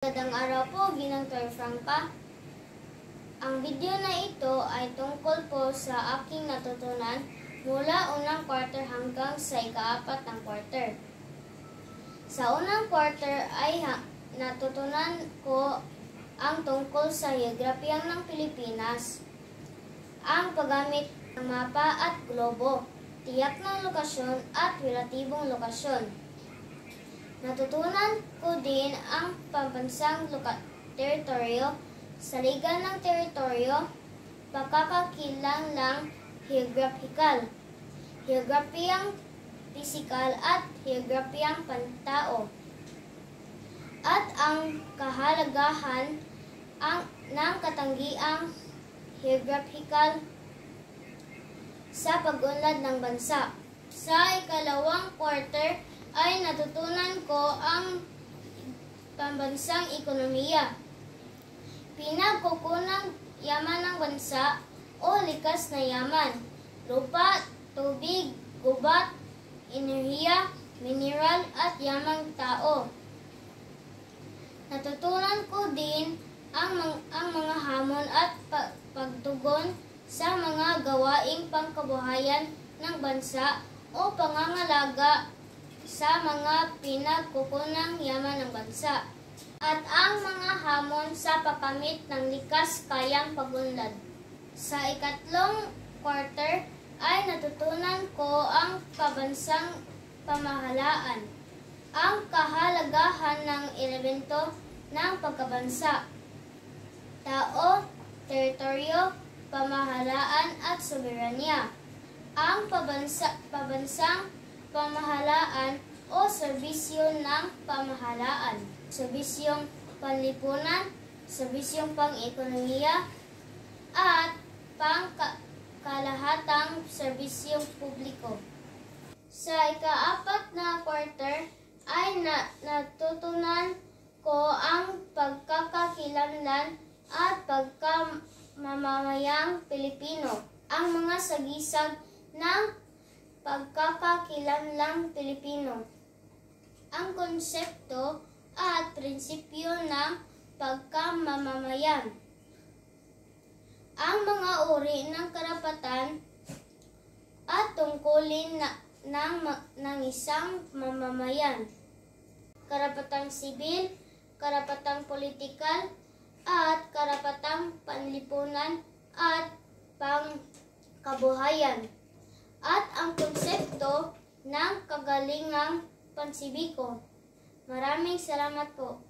Magandang araw po, Ginang Franca. Ang video na ito ay tungkol po sa aking natutunan mula unang quarter hanggang sa ika-4 ng quarter. Sa unang quarter ay natutunan ko ang tungkol sa heograpiya ng Pilipinas, ang paggamit ng mapa at globo, tiyak ng lokasyon at relatibong lokasyon. Natutunan ko din ang pambansang teritoryo, saligan ng teritoryo, pagkakakilanlang heographical, heograpiyang pisikal at heograpiyang pantao, at ang kahalagahan ng katanggiang heographical sa pag-unlad ng bansa. Sa ikalawang quarter ay natutunan ko ang pambansang ekonomiya, pinagkukunang yaman ng bansa o likas na yaman, lupa, tubig, gubat, enerhiya, mineral at yamang tao. Natutunan ko din ang mga hamon at pagtugon sa mga gawaing pangkabuhayan ng bansa o pangangalaga sa mga pinagkukunang yaman ng bansa, at ang mga hamon sa pagkamit ng likas kayang pag-unlad. Sa ikatlong quarter ay natutunan ko ang pambansang pamahalaan, ang kahalagahan ng elemento ng pagkabansa, tao, teritoryo, pamahalaan at soberanya, ang pambansang pamahalaan o serbisyo ng pamahalaan, serbisyong panlipunan, serbisyong pang-ekonomiya, at pangkalahatang serbisyong publiko. Sa ika-4 na quarter ay natutunan ko ang pagkakakilanlan at pagkamamamayang Pilipino, ang mga sagisag ng pagkakakilanlang Pilipino, ang konsepto at prinsipyo ng pagkamamamayan, ang mga uri ng karapatan at tungkulin ng isang mamamayan, karapatang sibil, karapatang politikal, at karapatang panlipunan at pangkabuhayan, at ang konsepto ng kagalingang pansibiko. Maraming salamat po.